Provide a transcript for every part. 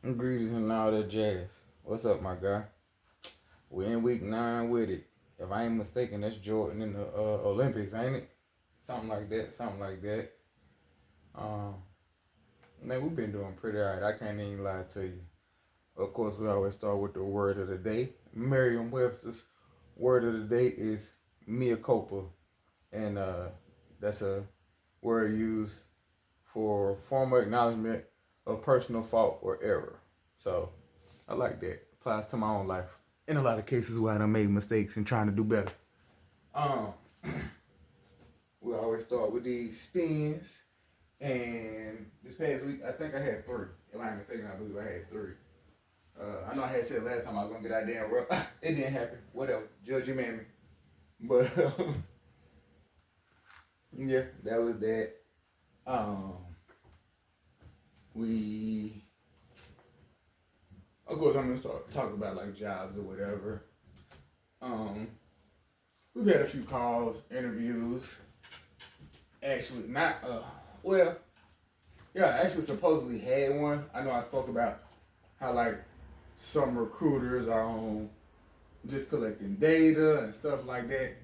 Greetings and all that jazz. What's up, my guy? We in week 9 with it. If I ain't mistaken, that's Jordan in the Olympics, ain't it? Something like that. Something like that. Um, Man, we've been doing pretty alright. I can't even lie to you. Of course, we always start with the word of the day. Merriam-Webster's word of the day is mea culpa, and that's a word used for formal acknowledgement of personal fault or error. So I like that. Applies to my own life. In a lot of cases where I done made mistakes and trying to do better. Um, we always start with these spins. And this past week, I think I had 3. If I ain't mistaken, I believe I had 3. I know I had said last time I was gonna get that damn rough. It didn't happen. Whatever. Judge your mammy. But yeah, that was that. Um, we Of course I'm gonna start talking about like jobs or whatever. We've had a few calls, interviews. Actually, not well, yeah, I actually supposedly had one. I know I spoke about how like some recruiters are on just collecting data and stuff like that.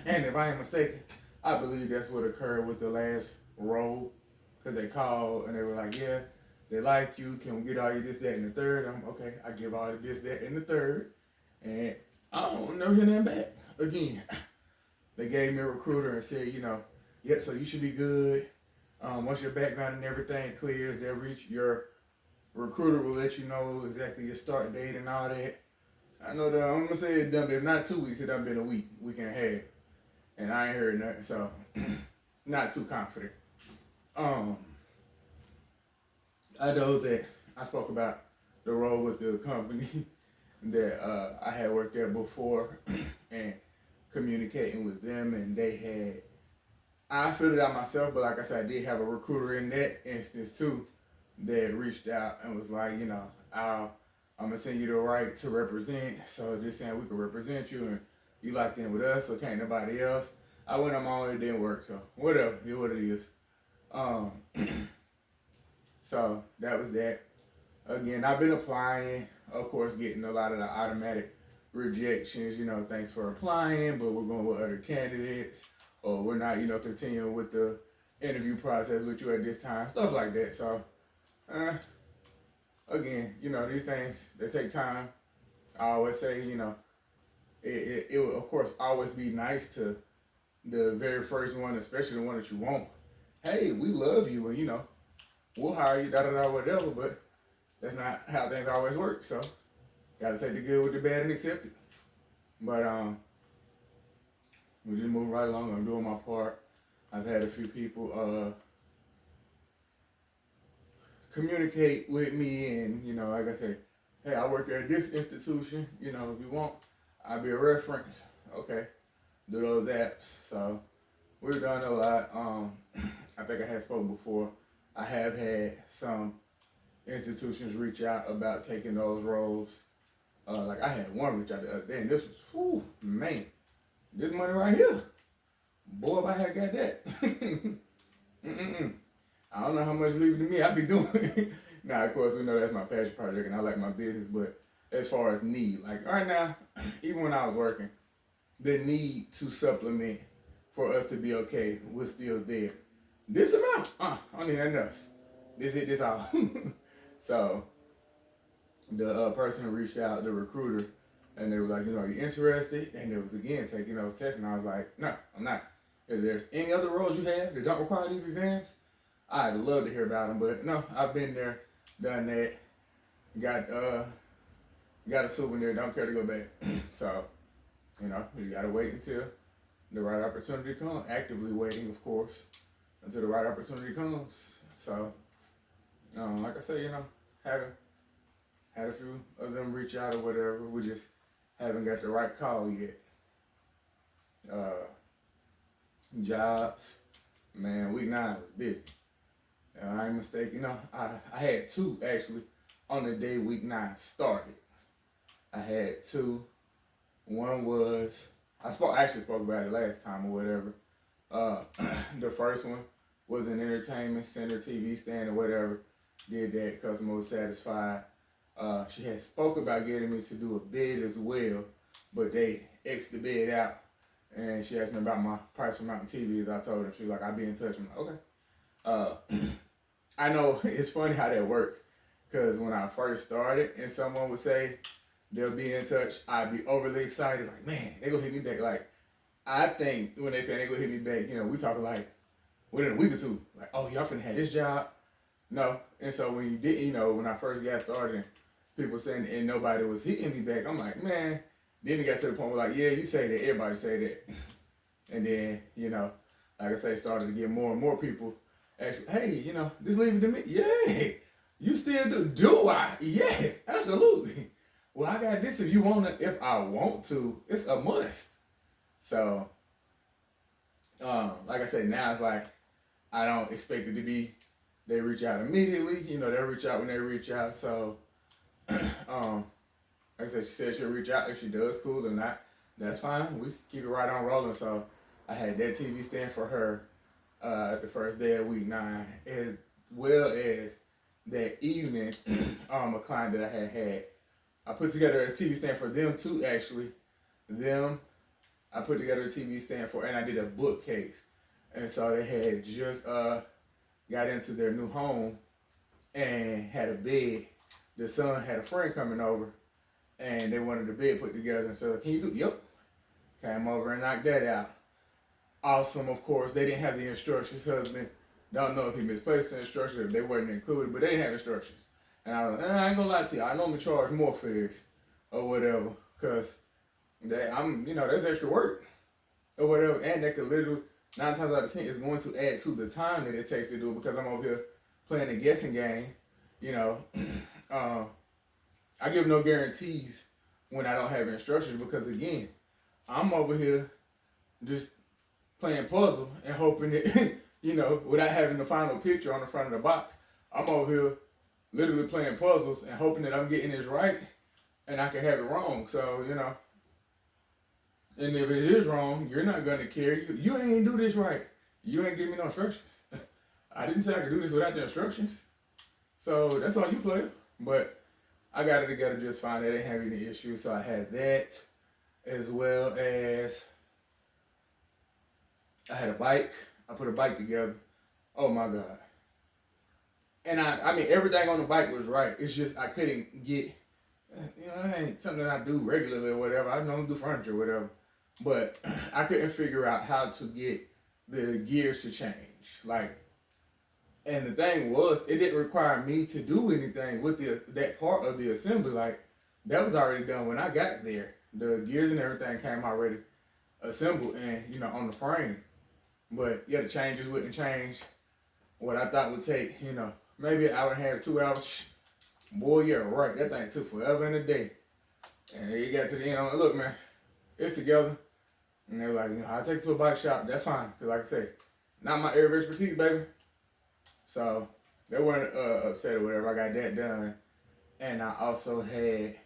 And if I ain't mistaken, I believe that's what occurred with the last role. Because they called and they were like, yeah, they like you. Can we get all you this, that, and the third? I'm okay. I give all you this, that, and the third. And I don't never hear nothing back. Again, they gave me a recruiter and said, yep, so you should be good. Once your background and everything clears, they'll reach your recruiter will let you know exactly your start date and all that. I know that I'm gonna say it done been not 2 weeks, it done been a week and a half, and I ain't heard nothing, so not too confident. I know that I spoke about the role with the company that I had worked there before and communicating with them, and they had. I filled it out myself, but like I said, I did have a recruiter in that instance too that reached out and was like, I'm gonna send you the right to represent. So just saying we can represent you and you locked in with us, so can't nobody else. I went on my own, it didn't work, so whatever, here's what it is. So that was that. Again, I've been applying, of course, getting a lot of the automatic rejections, thanks for applying, but we're going with other candidates, or we're not, continuing with the interview process with you at this time, stuff like that. So, again, these things, they take time. I always say, it will, of course, always be nice to the very first one, especially the one that you want. Hey, we love you, and, we'll hire you, da-da-da, whatever, but that's not how things always work. So, gotta take the good with the bad and accept it. But we just move right along. I'm doing my part. I've had a few people communicate with me, and like I say, hey, I work at this institution. If you want, I'll be a reference. Okay, do those apps. So we've done a lot. I think I had spoken before. I have had some institutions reach out about taking those roles. Like I had one reach out the other day, and this was, man, this money right here. Boy, if I had got that. I don't know how much leaving to me I be doing. Now, of course, we know that's my passion project, and I like my business, but as far as need, like right now, even when I was working, the need to supplement for us to be okay was still there. This amount, I don't need nothing else. This all. So the person who reached out, the recruiter, and they were like, are you interested? And it was again taking those tests, and I was like, no, I'm not. If there's any other roles you have that don't require these exams, I'd love to hear about them. But no, I've been there, done that, got a souvenir, don't care to go back. So, you gotta wait until the right opportunity comes. Actively waiting, of course, until the right opportunity comes. So, like I said, having had a few of them reach out or whatever. We just haven't got the right call yet. Jobs, man, week 9 was busy. I ain't mistaken. I had 2 actually on the day week 9 started. I had 2. One was I actually spoke about it last time or whatever. The first one was an entertainment center TV stand or whatever. did that. Customer was satisfied. She had spoke about getting me to do a bid as well, but they X'd the bid out. And she asked me about my price for mountain TVs. I told her. She was like, I'll be in touch. I'm like, okay. I know it's funny how that works. Because when I first started and someone would say they'll be in touch, I'd be overly excited. Like, man, they gonna hit me back. Like, I think when they say they gonna hit me back, we talking like within a week or two. Like, oh, y'all finna have this job. No. And so when you did, when I first got started and people saying and nobody was hitting me back, I'm like, man. Then it got to the point where like, yeah, you say that, everybody say that. And then, like I say, started to get more and more people actually, hey, just leave it to me. Yeah, you still do. Do I? Yes, absolutely. Well, I got this if I want to, it's a must. So, like I said, now it's like, I don't expect it to be, they reach out immediately. They'll reach out when they reach out. So, like I said, she said she'll reach out if she does, cool or not. That's fine. We keep it right on rolling. So I had that TV stand for her the first day of week 9, as well as that evening, a client that I had. I put together a TV stand for them too, actually. I put together a TV stand for, and I did a bookcase. And so they had just got into their new home and had a bed. The son had a friend coming over. And they wanted the bed put together. And so, can you do? Yep. Came over and knocked that out. Awesome, of course. They didn't have the instructions. Husband, don't know if he misplaced the instructions, if they weren't included, but they didn't have instructions. And I was like, I ain't gonna lie to you. I normally charge more for this or whatever, because that's extra work or whatever. And that could literally, 9 times out of 10, is going to add to the time that it takes to do it, because I'm over here playing a guessing game, I give no guarantees when I don't have instructions, because again, I'm over here just playing puzzle and hoping that, without having the final picture on the front of the box, I'm over here literally playing puzzles and hoping that I'm getting this right and I can have it wrong. So, and if it is wrong, you're not going to care. You ain't do this right. You ain't give me no instructions. I didn't say I could do this without the instructions. So that's on you, player. But I got it together just fine. They didn't have any issues. So I had that, as well as I had a bike. I put a bike together. Oh my God. And I mean, everything on the bike was right. It's just I couldn't get, it ain't something that I do regularly or whatever. I don't do furniture or whatever. But I couldn't figure out how to get the gears to change. And the thing was, it didn't require me to do anything with that part of the assembly. Like, that was already done when I got there. The gears and everything came already assembled and, on the frame. But, yeah, the changes wouldn't change what I thought would take, maybe an hour and a half, 2 hours. Boy, yeah, right. That thing took forever and a day. And it got to the end. I'm like, look, man, it's together. And they were like, I'll take it to a bike shop. That's fine. Because, like I said, not my area of expertise, baby. So they weren't upset or whatever. I got that done. And I also had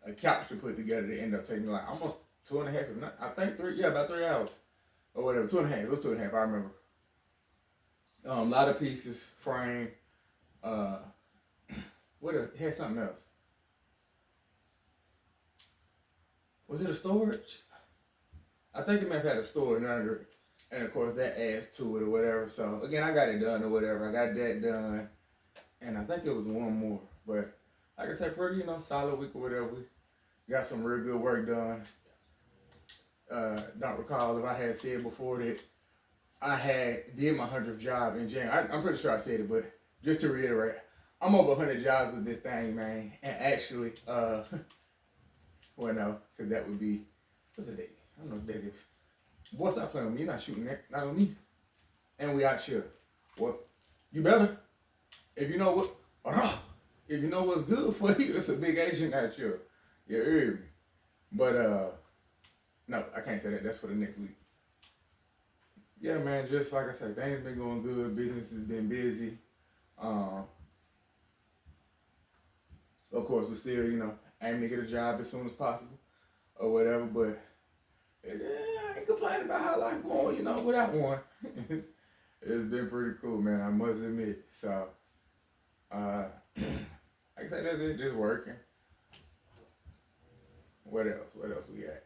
a couch to put together that ended up taking me like almost 2.5, if not, I think 3, about 3 hours. Or whatever, 2.5. It was 2.5, I remember. A lot of pieces, frame, it had something else. Was it a storage? I think it may have had a storage under it. And of course that adds to it or whatever. So again, I got it done or whatever. I got that done. And I think it was one more. But like I said, pretty, solid week or whatever. We got some real good work done. Don't recall if I had said before that I did my 100th job in January. I'm pretty sure I said it, but just to reiterate, I'm over 100 jobs with this thing, man. And actually, well, no, because that would be, what's the date? I don't know what that is. Boy, stop playing with me. You're not shooting that. Not on me. And we out here. Well, you better. If you know what's good for you, it's a big Asian out here. You heard me. But, no, I can't say that. That's for the next week. Yeah, man, just like I said, things been going good. Business has been busy. Of course, we're still, aiming to get a job as soon as possible or whatever, but I ain't complaining about how life going, without one. It's been pretty cool, man, I must admit. So, said, that's it, just working. What else? What else we got?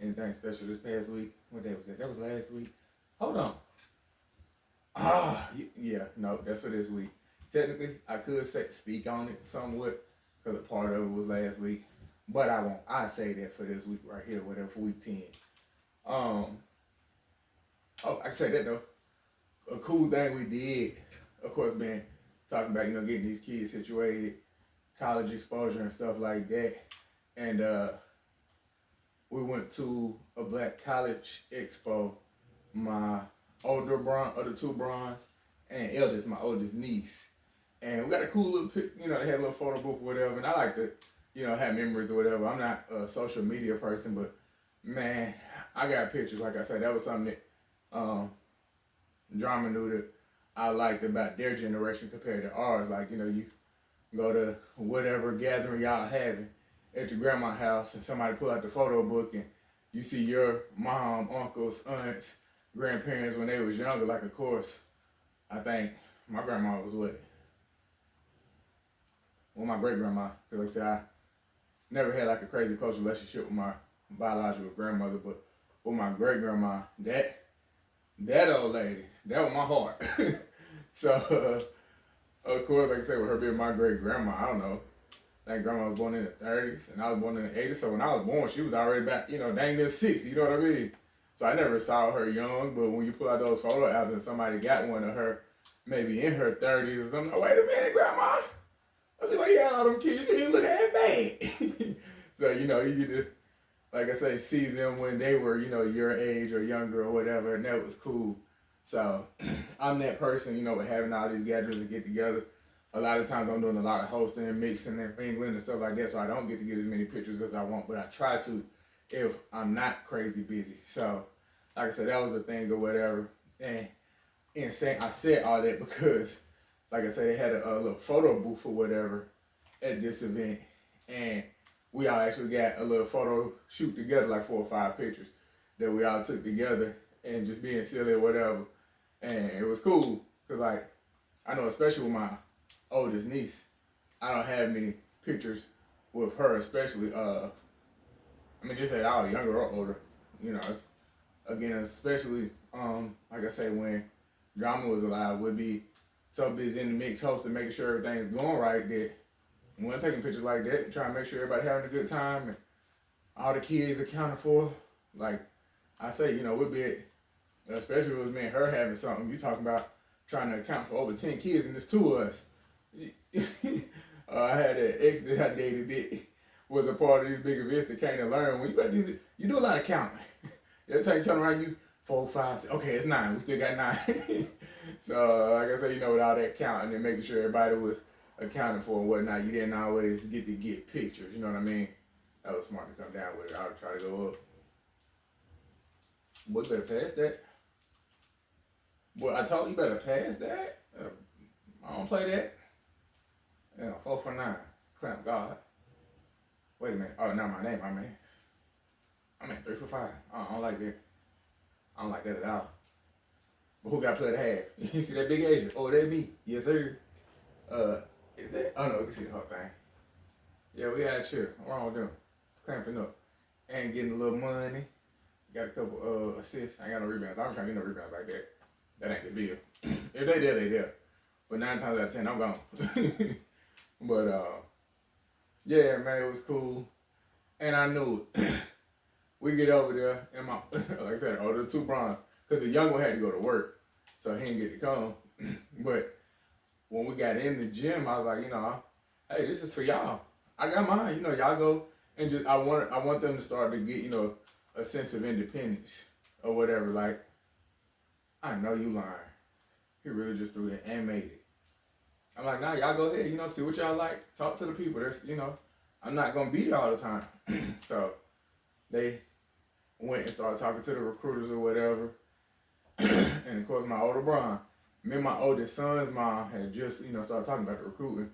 Anything special this past week? What day was that? That was last week. Hold on. Yeah, no, that's for this week. Technically, I could speak on it somewhat because a part of it was last week, but I won't. I say that for this week right here, whatever, for week 10. I can say that though. A cool thing we did, of course, being talking about getting these kids situated, college exposure and stuff like that, and we went to a Black College Expo. My older of the two bronze, and eldest, my oldest niece. And we got a cool little pic, they had a little photo booth or whatever. And I like to, have memories or whatever. I'm not a social media person, but man, I got pictures. Like I said, that was something that Drama knew that I liked about their generation compared to ours. Like, you go to whatever gathering y'all having at your grandma's house and somebody pull out the photo book and you see your mom, uncles, aunts, grandparents when they was younger. Like, of course, I think my grandma was what? Well, my great-grandma, because like I said, I never had like a crazy close relationship with my biological grandmother, but with my great-grandma, that old lady, that was my heart. So, of course, like I said, with her being my great-grandma, I don't know, that grandma was born in the 30s, and I was born in the 80s, so when I was born, she was already back, dang near 60, you know what I mean? So I never saw her young, but when you pull out those photo albums and somebody got one of her maybe in her 30s or something, wait a minute, grandma. I said, why you had all them kids? You didn't look half bad. So, you get to, like I say, see them when they were, your age or younger or whatever, and that was cool. So I'm that person, with having all these gatherings and get together. A lot of times I'm doing a lot of hosting and mixing and mingling and stuff like that, so I don't get to get as many pictures as I want, but I try to if I'm not crazy busy. So, like I said, that was a thing or whatever. And I said all that because, like I said, they had a little photo booth or whatever at this event. And we all actually got a little photo shoot together, like 4 or 5 pictures that we all took together and just being silly or whatever. And it was cool because, like, I know especially with my oldest niece, I don't have many pictures with her, especially, just at all, younger or older, again, especially, like I say, when Drama was alive, would be so busy in the mix hosting, making sure everything's going right that when I'm taking pictures like that, trying to make sure everybody having a good time and all the kids accounted for. Like I say, we'll be, especially if it was me and her having something, you talking about trying to account for over 10 kids and there's 2 of us. I had an ex that I dated that was a part of these big events that came to learn. When you got these, you do a lot of counting. Every time you turn around, you 4, 5, 6, okay, it's 9. We still got 9. So, like I said, with all that counting and making sure everybody was accounted for and whatnot, you didn't always get to get pictures. You know what I mean? That was smart to come down with it. I would try to go up. Boy, you better pass that. Boy, I told you better pass that. I don't play that. 4 for 9. Clamp God. Wait a minute. Oh, not my name, I'm at 3 for 5. I don't like that. I don't like that at all. But who got play the half? You see that big Asian? Oh, that me. Yes, sir. Is that? Oh, no, you can see the whole thing. Yeah, we had chill. What's wrong with them? Clamping up. And getting a little money. Got a couple assists. I ain't got no rebounds. I'm trying to get no rebounds like that. That ain't the deal. If they there, they there. But 9 times out of 10, I'm gone. But, yeah, man, it was cool. And I knew it. We get over there, and my, like I said, the 2 bronze. Because the young one had to go to work. So he didn't get to come. But when we got in the gym, I was like, hey, this is for y'all. I got mine. Y'all go and just, I want them to start to get, a sense of independence or whatever. Like, I know you lying. He really just threw that and made it. I'm like, nah, y'all go ahead, see what y'all like. Talk to the people. There's, I'm not going to be there all the time. So they went and started talking to the recruiters or whatever. And of course, my older Brian, me and my oldest son's mom had just, started talking about the recruiting.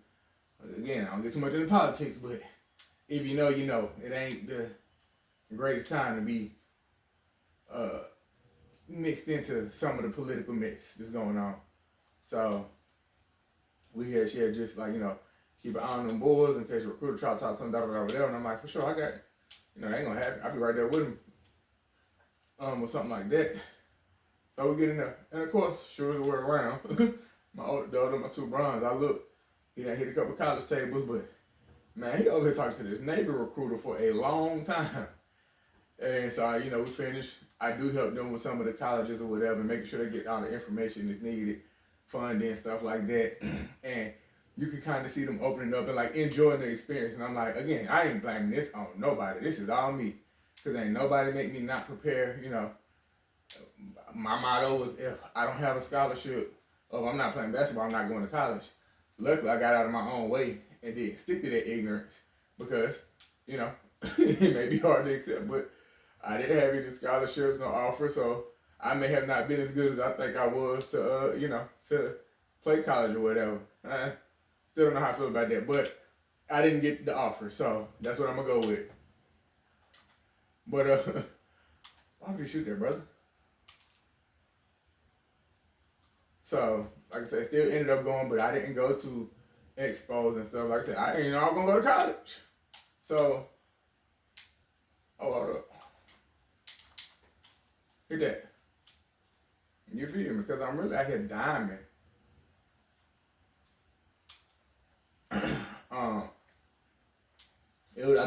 Again, I don't get too much into politics, but if you know, you know. It ain't the greatest time to be mixed into some of the political mix that's going on. So she had just like, keep an eye on them boys in case the recruiter try to talk to them, whatever. And I'm like, for sure, I got, that ain't gonna happen. I'll be right there with him, or something like that. So we get in there, and of course, sure as we're around, my two bronze, I look, he done hit a couple college tables, but man, he over here talking to this Navy recruiter for a long time. And so, we finished. I do help them with some of the colleges or whatever, making sure they get all the information that's needed, funding, stuff like that. And you can kind of see them opening up and like enjoying the experience. And I'm like, again, I ain't blaming this on nobody. This is all me. Because ain't nobody make me not prepare. My motto was, if I don't have a scholarship, or if I'm not playing basketball, I'm not going to college. Luckily, I got out of my own way and didn't stick to that ignorance because, it may be hard to accept, but I didn't have any scholarships, no offer, so I may have not been as good as I think I was to, to play college or whatever. I still don't know how I feel about that, but I didn't get the offer, so that's what I'm going to go with. But, why would you shoot there, brother? So, like I said, still ended up going, but I didn't go to expos and stuff. Like I said, I didn't know I was going to go to college. So, hold up. Hit that. You feel me? Because I'm really out here diamond. I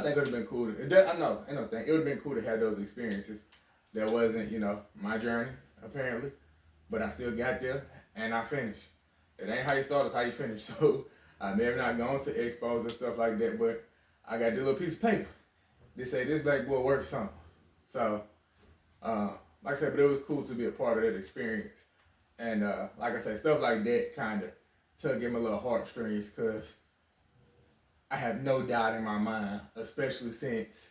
think it would have been cool. It would have been cool to have those experiences. That wasn't, my journey, apparently. But I still got there, and I finished. It ain't how you start, it's how you finish. So, I may have not gone to expos and stuff like that, but I got this little piece of paper. They say this black boy worth something. So, like I said, but it was cool to be a part of that experience. And like I said, stuff like that kind of tug at my little heartstrings because I have no doubt in my mind, especially since,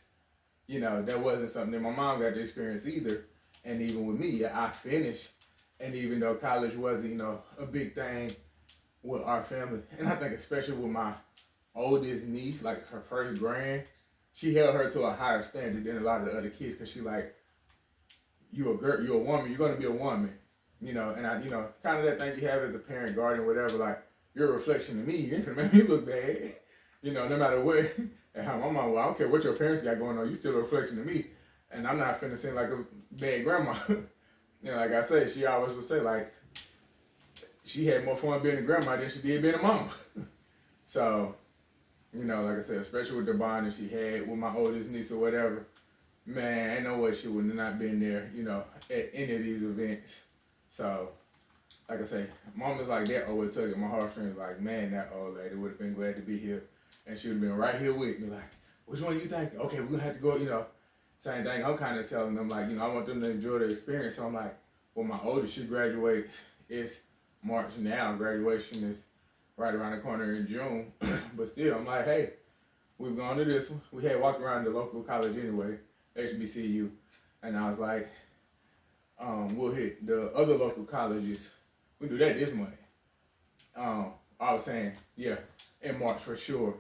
that wasn't something that my mom got to experience either. And even with me, I finished. And even though college wasn't, a big thing with our family, and I think especially with my oldest niece, like her first grand, she held her to a higher standard than a lot of the other kids because she like, you a girl, you a woman, you're going to be a woman, and I, kind of that thing you have as a parent, guardian, whatever, like, you're a reflection of me, you ain't finna make me look bad, no matter what, and how my mom, well, I don't care what your parents got going on, you still a reflection of me, and I'm not finna seem like a bad grandma. Like I say, she always would say, like, she had more fun being a grandma than she did being a mama. So, like I said, especially with the bond that she had with my oldest niece or whatever, man, ain't no way she would have not been there, at any of these events. So, like I say, moments like that always tug at my heartstrings, like, man, that old lady would have been glad to be here. And she would have been right here with me, like, which one you think? Okay, we're going to have to go, same thing. I'm kind of telling them, like, I want them to enjoy the experience. So I'm like, well, my oldest, she graduates. It's March now. Graduation is right around the corner in June. But still, I'm like, hey, we've gone to this one. We had walked around the local college anyway, HBCU. And I was like, we'll hit the other local colleges. We do that this month. I was saying, yeah, in March for sure.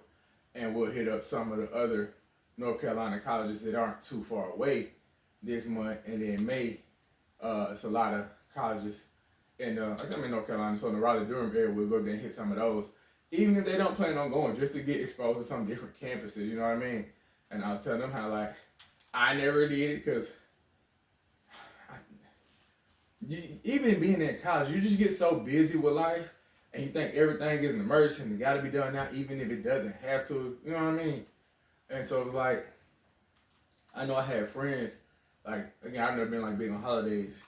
And we'll hit up some of the other North Carolina colleges that aren't too far away this month, and then May, it's a lot of colleges in I'm in North Carolina, so in the Raleigh-Durham area, we'll go there and hit some of those, even if they don't plan on going, just to get exposed to some different campuses, you know what I mean? And I was telling them how, like, I never did it, because even being in college, you just get so busy with life, and you think everything is an emergency, and it got to be done now, even if it doesn't have to, you know what I mean? And so it was like, I know I had friends, like, again, I've never been like big on holidays,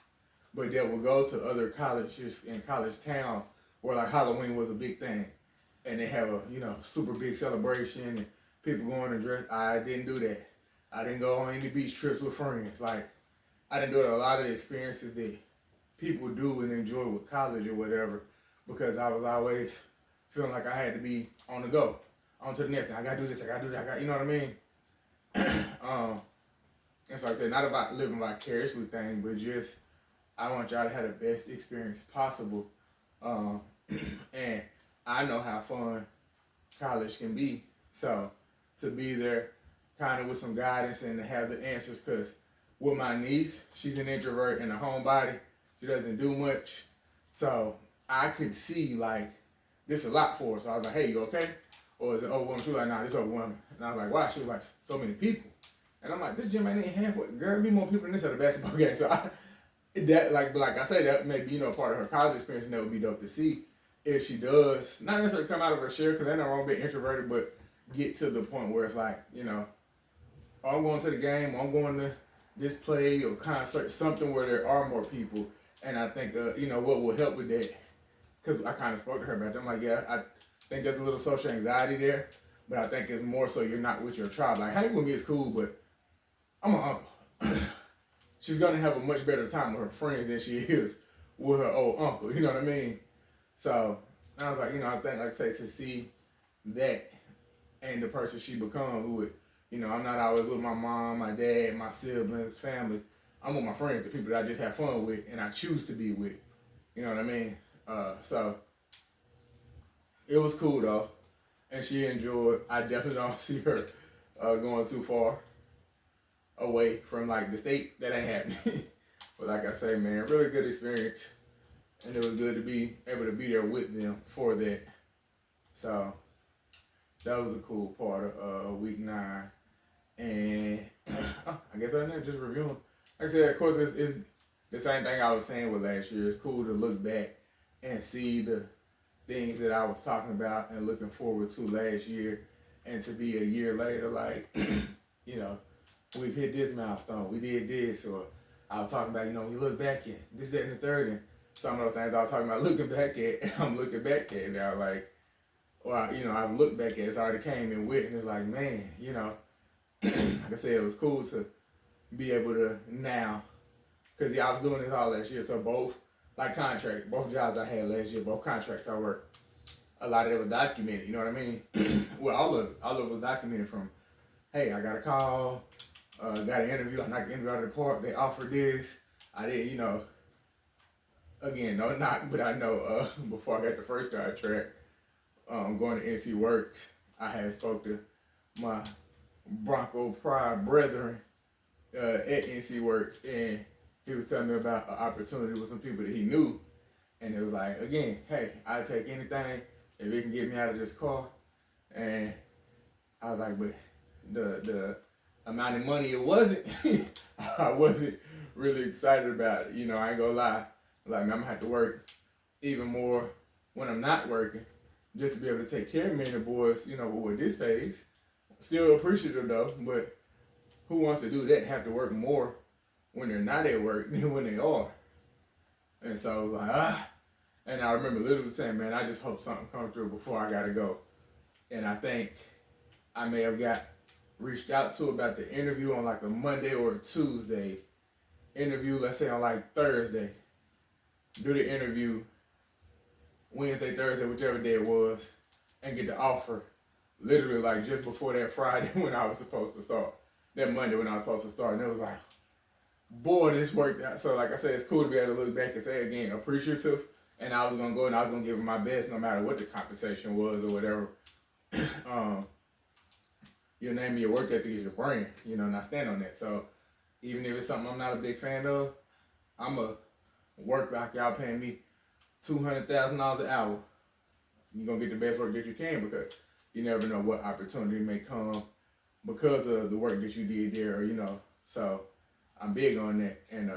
but that would go to other colleges in college towns where like Halloween was a big thing. And they have a, super big celebration and people going to dress. I didn't do that. I didn't go on any beach trips with friends. Like, I didn't do a lot of the experiences that people do and enjoy with college or whatever because I was always feeling like I had to be on the go. On to the next thing. I gotta do this, I gotta do that, you know what I mean? And so like I said, not about living vicariously thing, but just I want y'all to have the best experience possible. And I know how fun college can be. So to be there kind of with some guidance and to have the answers, because with my niece, she's an introvert and a homebody. She doesn't do much. So I could see like this a lot for her. So I was like, hey, you okay? or is it overwhelming? She was like, nah, it's overwhelming. And I was like, why? She was like, so many people. And I'm like, this gym ain't halfway. Girl, be more people than this at a basketball game. So that like I say, that may be, part of her college experience, and that would be dope to see if she does not necessarily come out of her shell, because ain't no wrong being introverted, but get to the point where it's like, I'm going to the game, I'm going to this play or concert, something where there are more people. And I think, what will help with that, because I kind of spoke to her about that. I'm like, yeah, I think there's a little social anxiety there, but I think it's more so you're not with your tribe. Like, hanging with me is cool, but I'm an uncle. She's going to have a much better time with her friends than she is with her old uncle. You know what I mean? So I was like, I think, like I say, to see that and the person she becomes with, I'm not always with my mom, my dad, my siblings, family. I'm with my friends, the people that I just have fun with and I choose to be with. You know what I mean? So it was cool though. And she enjoyed. I definitely don't see her going too far away from like the state. That ain't happening. But like I say, man, really good experience. And it was good to be able to be there with them for that. So that was a cool part of week 9. And I guess I'm just reviewing. Like I said, of course, it's the same thing I was saying with last year. It's cool to look back and see the things that I was talking about and looking forward to last year, and to be a year later, like, we've hit this milestone, we did this, or I was talking about, we look back at this, that, and the third, and some of those things I was talking about looking back at, and I'm looking back at now, like, or, I've looked back at it, it's already came and went, and it's like, man, like I said, it was cool to be able to now, because I was doing this all last year, so both jobs I had last year, both contracts I worked, a lot of it was documented, you know what I mean? Well, all of it was documented, from, hey, I got a call, got an interview, I knocked the interview out of the park, they offered this, I didn't, again, no knock, but I know before I got the first contract, going to NC Works, I had spoke to my Bronco Pride brethren at NC Works, and he was telling me about an opportunity with some people that he knew, and it was like, again, hey, I'll take anything if it can get me out of this car. And I was like, but the amount of money it wasn't, I wasn't really excited about it. I ain't gonna lie. Like, man, I'm gonna have to work even more when I'm not working, just to be able to take care of me and the boys, with this pays. Still appreciative though, but who wants to do that? Have to work more when they're not at work than when they are. And so, like, and I remember literally saying, man, I just hope something comes through before I gotta go. And I think I may have got reached out to about the interview on like a Monday or a Tuesday. Interview, let's say on like Thursday. Do the interview Wednesday, Thursday, whichever day it was, and get the offer literally like just before that Friday when I was supposed to start. That Monday when I was supposed to start. And it was like, boy, this worked out. So like I said, it's cool to be able to look back and say, again, appreciative. And I was going to go and I was going to give it my best no matter what the compensation was or whatever. Your name and your work ethic is your brand, and I stand on that. So even if it's something I'm not a big fan of, I'm a work like y'all paying me $200,000 an hour. You're going to get the best work that you can, because you never know what opportunity may come because of the work that you did there, So I'm big on that. And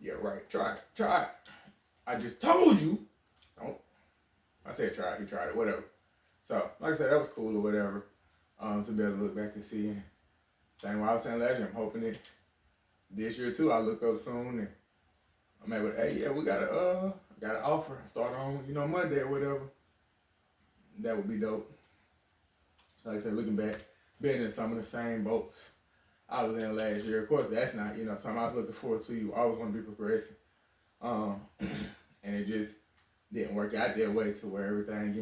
yeah, right. Try it. I just told you. Don't. I said try it. He tried it. Whatever. So, like I said, that was cool or whatever. To be able to look back and see. Same way I was saying last year, I'm hoping that this year too, I'll look up soon and I'm able to, hey, yeah, we got an offer. Start on, Monday or whatever. That would be dope. Like I said, looking back, being in some of the same boats I was in last year. Of course, that's not, something I was looking forward to. You always want to be progressing. And it just didn't work out that way to where everything,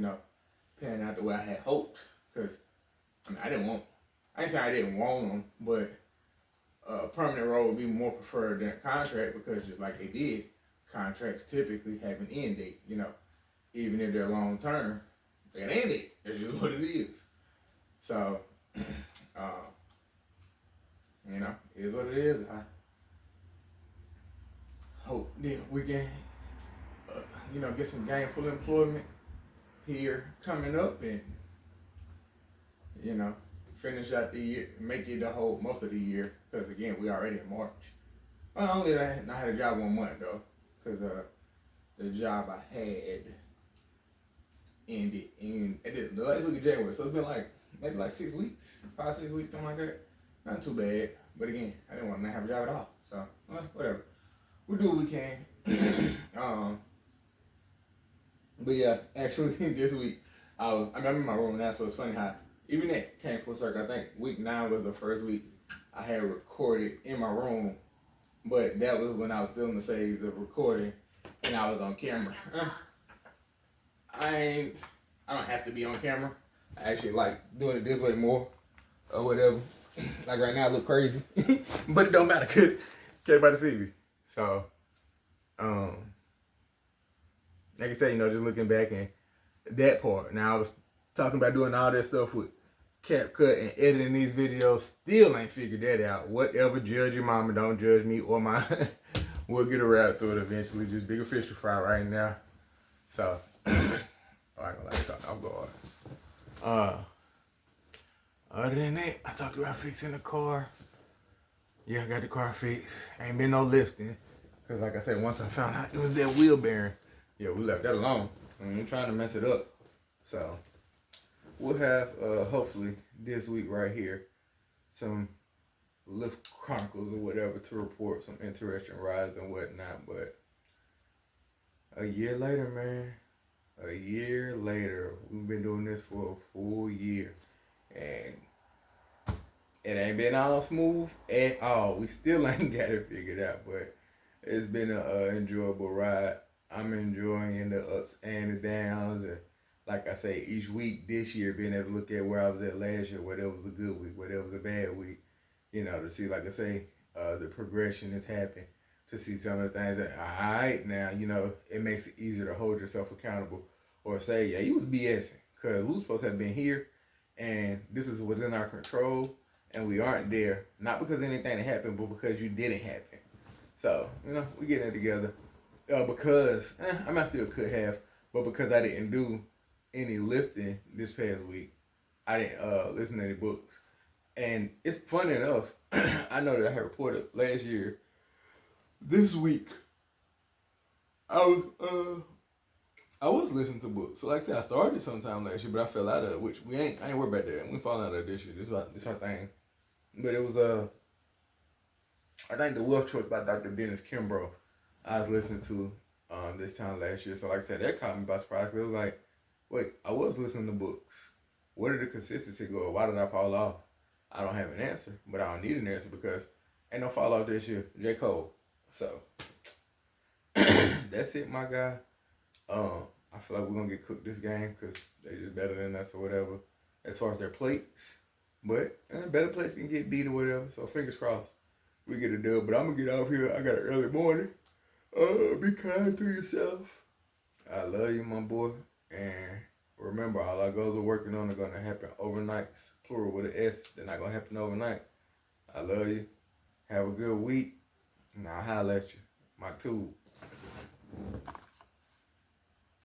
panned out the way I had hoped. Because, I didn't say I didn't want them, but a permanent role would be more preferred than a contract, because just like they did, contracts typically have an end date, even if they're long term, they got an end date. That's just what it is. So, it is what it is. I hope that we can, get some gainful employment here coming up and, you know, finish out the year, make it the whole, most of the year. Because again, we already in March. I only I had a job 1 month though. Because the job I had ended in the last week of January. So it's been like, maybe like 6 weeks, 5, 6 weeks, something like that. Not too bad. But again, I didn't want to have a job at all. So, whatever. We do what we can. But yeah, actually this week, I'm in my room now, so it's funny how even that came full circle. I think week 9 was the first week I had recorded in my room, but that was when I was still in the phase of recording and I was on camera. I don't have to be on camera. I actually like doing it this way more or whatever. Like right now I look crazy, but it don't matter because can't nobody see me. So, like I said, just looking back and that part. Now I was talking about doing all that stuff with CapCut and editing these videos. Still ain't figured that out. Whatever, judge your mama, don't judge me or mine. We'll get around to it eventually. Just bigger fish to fry right now. So, I ain't gonna let it talk off guard. Other than that, I talked about fixing the car. Yeah, I got the car fixed. Ain't been no lifting. Cause like I said, once I found out it was that wheel bearing, yeah, we left that alone. I ain't trying to mess it up. So we'll have hopefully this week right here some lift chronicles or whatever to report, some interesting rides and whatnot. But a year later, man, a year later, we've been doing this for a full year, and it ain't been all smooth at all. We still ain't got it figured out, but it's been an enjoyable ride. I'm enjoying the ups and the downs, and like I say, each week this year, being able to look at where I was at last year, whether it was a good week, whether it was a bad week, to see, like I say, the progression has happened, to see some of the things that, all right, now, it makes it easier to hold yourself accountable or say, yeah, you was BSing, because we was supposed to have been here, and this is within our control, and we aren't there, not because anything that happened, but because you didn't happen. So, we getting it together. Because, I still could have, but because I didn't do any lifting this past week, I didn't listen to any books. And it's funny enough, I know that I had reported last year, this week, I was listening to books. So like I said, I started sometime last year, but I fell out of it, which I ain't worried about that. We falling out of it this year. This our thing. But it was, I think The Wealth Choice by Dr. Dennis Kimbro I was listening to this time last year. So like I said, that caught me by surprise. It was like, wait, I was listening to books. Where did the consistency go? Why did I fall off? I don't have an answer, but I don't need an answer because ain't no fall off this year. J. Cole. So that's it, my guy. I feel like we're gonna get cooked this game because they just better than us or whatever as far as their plates. But better plates can get beat or whatever. So fingers crossed we get a dub. But I'm gonna get off here. I got an early morning. Be kind to yourself. I love you, my boy. And remember, all our goals we're working on are going to happen overnights, plural with an S. They're not going to happen overnight. I love you. Have a good week. And I'll holler at you. My tube.